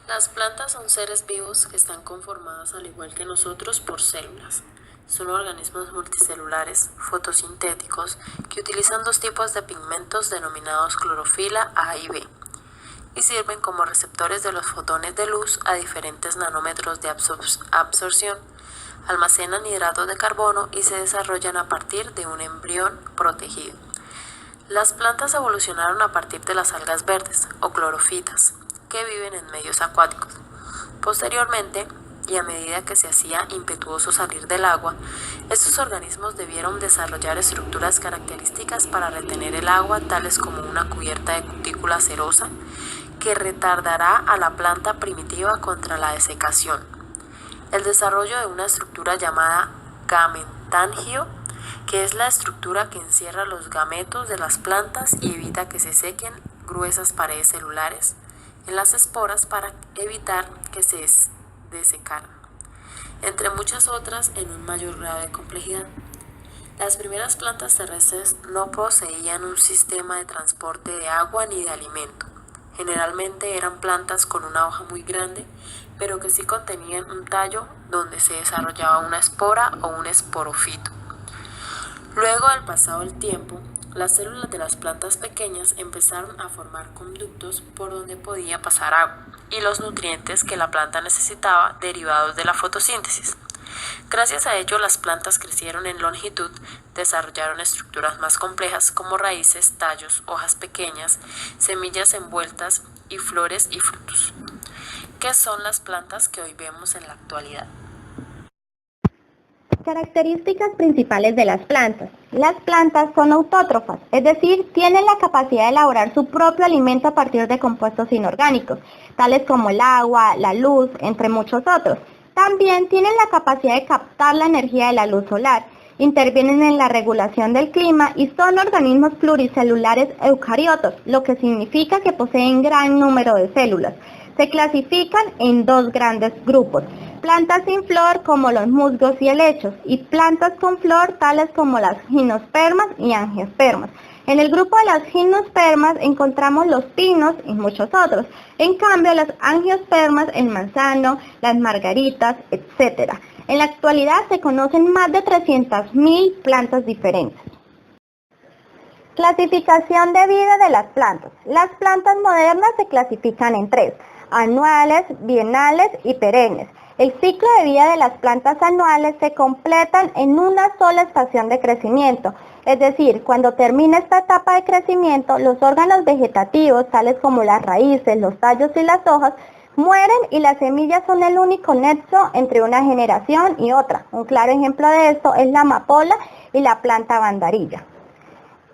Las plantas son seres vivos que están conformadas al igual que nosotros por células. Son organismos multicelulares, fotosintéticos, que utilizan dos tipos de pigmentos denominados clorofila A y B, y sirven como receptores de los fotones de luz a diferentes nanómetros de absorción. Almacenan hidratos de carbono y se desarrollan a partir de un embrión protegido. Las plantas evolucionaron a partir de las algas verdes o clorofitas, que viven en medios acuáticos. Posteriormente, y a medida que se hacía impetuoso salir del agua, estos organismos debieron desarrollar estructuras características para retener el agua, tales como una cubierta de cutícula cerosa, que retardará a la planta primitiva contra la desecación. El desarrollo de una estructura llamada gametangio, que es la estructura que encierra los gametos de las plantas y evita que se sequen gruesas paredes celulares en las esporas para evitar que se desecaran, entre muchas otras en un mayor grado de complejidad. Las primeras plantas terrestres no poseían un sistema de transporte de agua ni de alimento. Generalmente eran plantas con una hoja muy grande, pero que sí contenían un tallo donde se desarrollaba una espora o un esporofito. Luego, al pasado el tiempo, las células de las plantas pequeñas empezaron a formar conductos por donde podía pasar agua y los nutrientes que la planta necesitaba derivados de la fotosíntesis. Gracias a ello, las plantas crecieron en longitud, desarrollaron estructuras más complejas como raíces, tallos, hojas pequeñas, semillas envueltas y flores y frutos, que son las plantas que hoy vemos en la actualidad. Características principales de las plantas. Las plantas son autótrofas, es decir, tienen la capacidad de elaborar su propio alimento a partir de compuestos inorgánicos, tales como el agua, la luz, entre muchos otros. También tienen la capacidad de captar la energía de la luz solar, intervienen en la regulación del clima y son organismos pluricelulares eucariotos, lo que significa que poseen gran número de células. Se clasifican en dos grandes grupos: plantas sin flor como los musgos y helechos y plantas con flor tales como las gimnospermas y angiospermas. En el grupo de las gimnospermas encontramos los pinos y muchos otros. En cambio, las angiospermas, el manzano, las margaritas, etc. En la actualidad se conocen más de 300.000 plantas diferentes. Clasificación de vida de las plantas. Las plantas modernas se clasifican en tres: anuales, bienales y perennes. El ciclo de vida de las plantas anuales se completan en una sola estación de crecimiento, es decir, cuando termina esta etapa de crecimiento, los órganos vegetativos, tales como las raíces, los tallos y las hojas, mueren y las semillas son el único nexo entre una generación y otra. Un claro ejemplo de esto es la amapola y la planta bandarilla.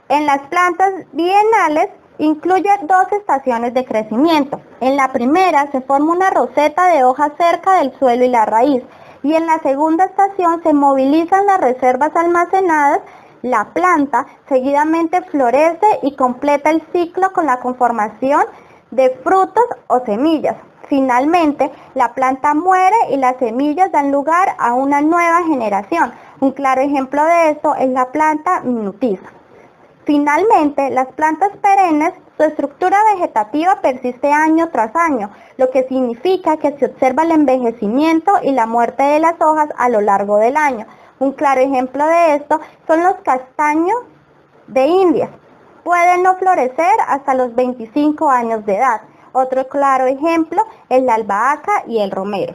En las plantas bienales incluye dos estaciones de crecimiento. En la primera se forma una roseta de hojas cerca del suelo y la raíz, y en la segunda estación se movilizan las reservas almacenadas. La planta seguidamente florece y completa el ciclo con la conformación de frutos o semillas. Finalmente, la planta muere y las semillas dan lugar a una nueva generación. Un claro ejemplo de esto es la planta minutiza. Finalmente, las plantas perennes, su estructura vegetativa persiste año tras año, lo que significa que se observa el envejecimiento y la muerte de las hojas a lo largo del año. Un claro ejemplo de esto son los castaños de Indias. Pueden no florecer hasta los 25 años de edad. Otro claro ejemplo es la albahaca y el romero.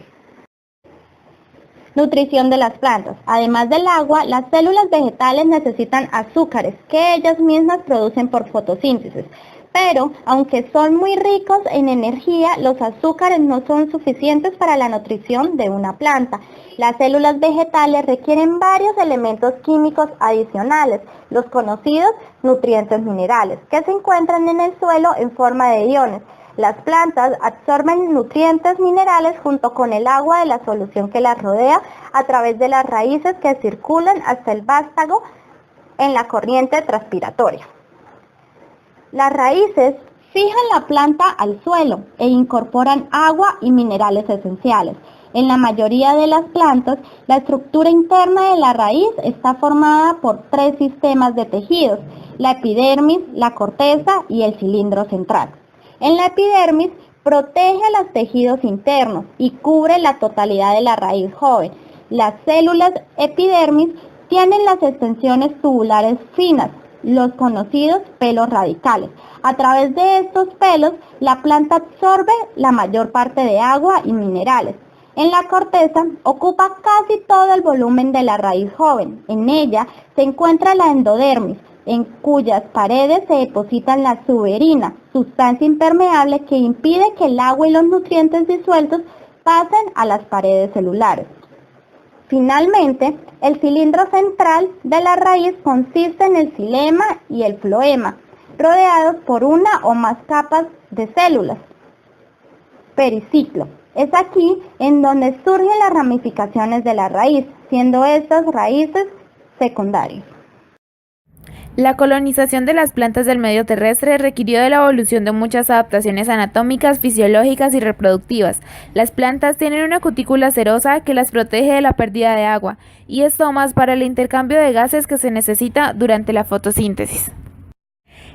Nutrición de las plantas. Además del agua, las células vegetales necesitan azúcares que ellas mismas producen por fotosíntesis. Pero, aunque son muy ricos en energía, los azúcares no son suficientes para la nutrición de una planta. Las células vegetales requieren varios elementos químicos adicionales, los conocidos nutrientes minerales, que se encuentran en el suelo en forma de iones. Las plantas absorben nutrientes minerales junto con el agua de la solución que las rodea a través de las raíces que circulan hasta el vástago en la corriente transpiratoria. Las raíces fijan la planta al suelo e incorporan agua y minerales esenciales. En la mayoría de las plantas, la estructura interna de la raíz está formada por tres sistemas de tejidos: la epidermis, la corteza y el cilindro central. En la epidermis Protege a los tejidos internos y cubre la totalidad de la raíz joven. Las células epidermis tienen las extensiones tubulares finas, los conocidos pelos radicales. A través de estos pelos, la planta absorbe la mayor parte de agua y minerales. En la corteza ocupa casi todo el volumen de la raíz joven. En ella se encuentra la endodermis, en cuyas paredes se depositan la suberina, sustancia impermeable que impide que el agua y los nutrientes disueltos pasen a las paredes celulares. Finalmente, el cilindro central de la raíz consiste en el xilema y el floema, rodeados por una o más capas de células. Periciclo. Es aquí en donde surgen las ramificaciones de la raíz, siendo estas raíces secundarias. La colonización de las plantas del medio terrestre requirió de la evolución de muchas adaptaciones anatómicas, fisiológicas y reproductivas. Las plantas tienen una cutícula cerosa que las protege de la pérdida de agua y estomas para el intercambio de gases que se necesita durante la fotosíntesis.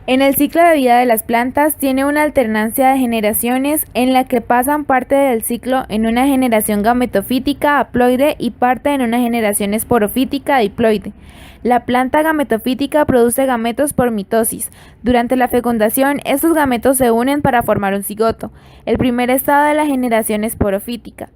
En el ciclo de vida de las plantas tiene una alternancia de generaciones en la que pasan parte del ciclo en una generación gametofítica haploide y parte en una generación esporofítica diploide. La planta gametofítica produce gametos por mitosis. Durante la fecundación, estos gametos se unen para formar un cigoto, el primer estado de la generación esporofítica.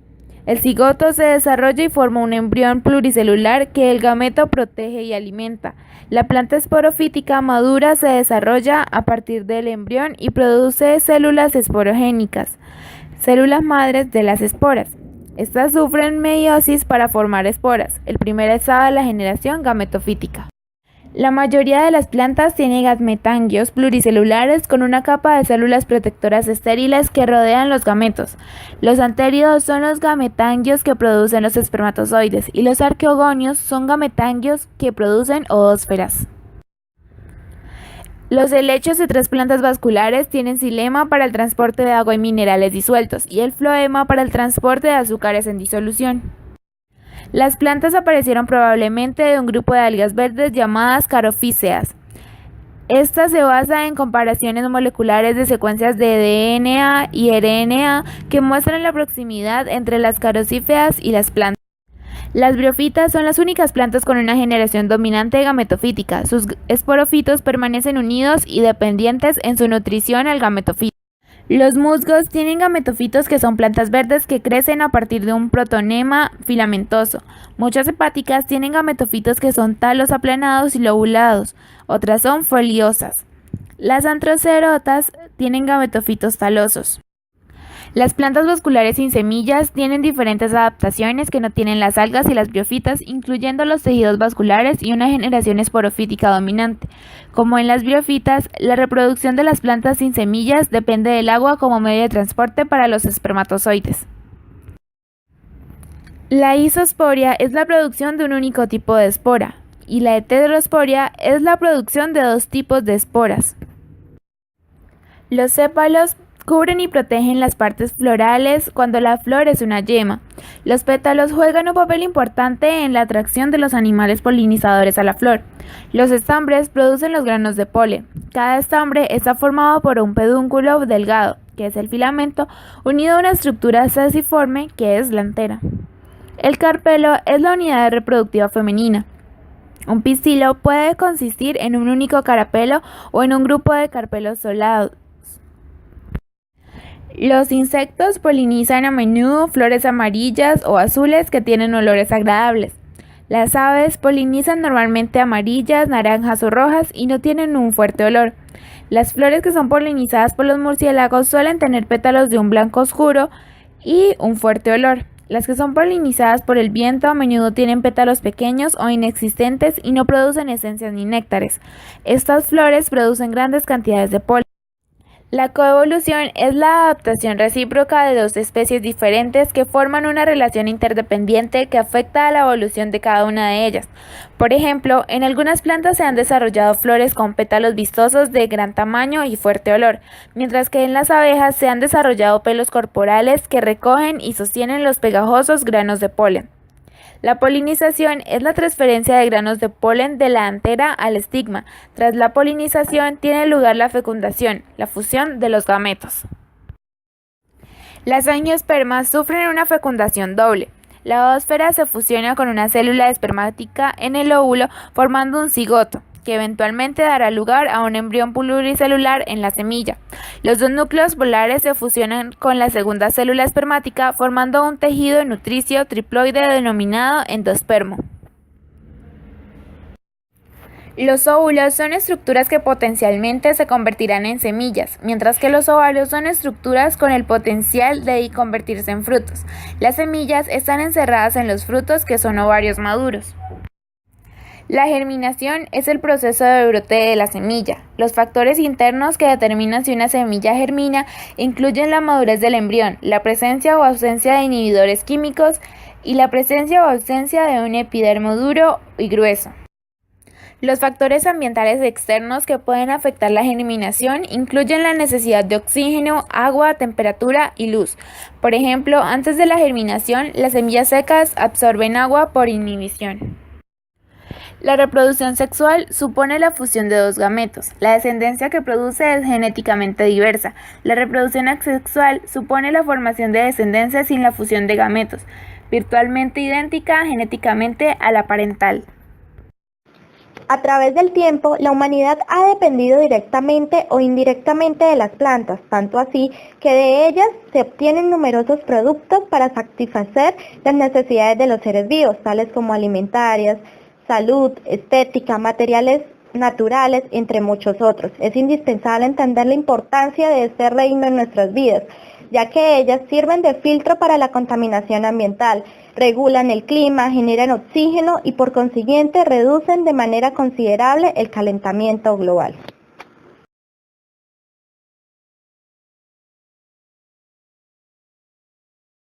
El cigoto se desarrolla y forma un embrión pluricelular que el gameto protege y alimenta. La planta esporofítica madura se desarrolla a partir del embrión y produce células esporogénicas, células madres de las esporas. Estas sufren meiosis para formar esporas, el primer estado de la generación gametofítica. La mayoría de las plantas tiene gametangios pluricelulares con una capa de células protectoras estériles que rodean los gametos. Los anteriores son los gametangios que producen los espermatozoides y los arqueogonios son gametangios que producen oósferas. Los helechos de 3 plantas vasculares tienen xilema para el transporte de agua y minerales disueltos y el floema para el transporte de azúcares en disolución. Las plantas aparecieron probablemente de un grupo de algas verdes llamadas carophyceae. Esta se basa en comparaciones moleculares de secuencias de DNA y RNA que muestran la proximidad entre las carophyceae y las plantas. Las briófitas son las únicas plantas con una generación dominante gametofítica. Sus esporofitos permanecen unidos y dependientes en su nutrición al gametofito. Los musgos tienen gametofitos que son plantas verdes que crecen a partir de un protonema filamentoso. Muchas hepáticas tienen gametofitos que son talos aplanados y lobulados, otras son foliosas. Las antrocerotas tienen gametofitos talosos. Las plantas vasculares sin semillas tienen diferentes adaptaciones que no tienen las algas y las briófitas, incluyendo los tejidos vasculares y una generación esporofítica dominante. Como en las briófitas, la reproducción de las plantas sin semillas depende del agua como medio de transporte para los espermatozoides. La isosporia es la producción de un único tipo de espora, y la heterosporia es la producción de 2 tipos de esporas. Los sépalos cubren y protegen las partes florales cuando la flor es una yema. Los pétalos juegan un papel importante en la atracción de los animales polinizadores a la flor. Los estambres producen los granos de polen. Cada estambre está formado por un pedúnculo delgado, que es el filamento, unido a una estructura sesiforme, que es la antera. El carpelo es la unidad reproductiva femenina. Un pistilo puede consistir en un único carapelo o en un grupo de carpelos solados. Los insectos polinizan a menudo flores amarillas o azules que tienen olores agradables. Las aves polinizan normalmente amarillas, naranjas o rojas y no tienen un fuerte olor. Las flores que son polinizadas por los murciélagos suelen tener pétalos de un blanco oscuro y un fuerte olor. Las que son polinizadas por el viento a menudo tienen pétalos pequeños o inexistentes y no producen esencias ni néctares. Estas flores producen grandes cantidades de polen. La coevolución es la adaptación recíproca de 2 especies diferentes que forman una relación interdependiente que afecta a la evolución de cada una de ellas. Por ejemplo, en algunas plantas se han desarrollado flores con pétalos vistosos de gran tamaño y fuerte olor, mientras que en las abejas se han desarrollado pelos corporales que recogen y sostienen los pegajosos granos de polen. La polinización es la transferencia de granos de polen de la antera al estigma. Tras la polinización tiene lugar la fecundación, la fusión de los gametos. Las angiospermas sufren una fecundación doble. La oósfera se fusiona con una célula espermática en el óvulo formando un cigoto, que eventualmente dará lugar a un embrión pluricelular en la semilla. Los dos núcleos polares se fusionan con la segunda célula espermática formando un tejido nutricio triploide denominado endospermo. Los óvulos son estructuras que potencialmente se convertirán en semillas, mientras que los ovarios son estructuras con el potencial de convertirse en frutos. Las semillas están encerradas en los frutos, que son ovarios maduros. La germinación es el proceso de brote de la semilla. Los factores internos que determinan si una semilla germina incluyen la madurez del embrión, la presencia o ausencia de inhibidores químicos y la presencia o ausencia de un epidermo duro y grueso. Los factores ambientales externos que pueden afectar la germinación incluyen la necesidad de oxígeno, agua, temperatura y luz. Por ejemplo, antes de la germinación, las semillas secas absorben agua por inhibición. La reproducción sexual supone la fusión de dos gametos. La descendencia que produce es genéticamente diversa. La reproducción asexual supone la formación de descendencia sin la fusión de gametos, virtualmente idéntica genéticamente a la parental. A través del tiempo, la humanidad ha dependido directamente o indirectamente de las plantas, tanto así que de ellas se obtienen numerosos productos para satisfacer las necesidades de los seres vivos, tales como alimentarias, salud, estética, materiales naturales, entre muchos otros. Es indispensable entender la importancia de este reino en nuestras vidas, ya que ellas sirven de filtro para la contaminación ambiental, regulan el clima, generan oxígeno y por consiguiente reducen de manera considerable el calentamiento global.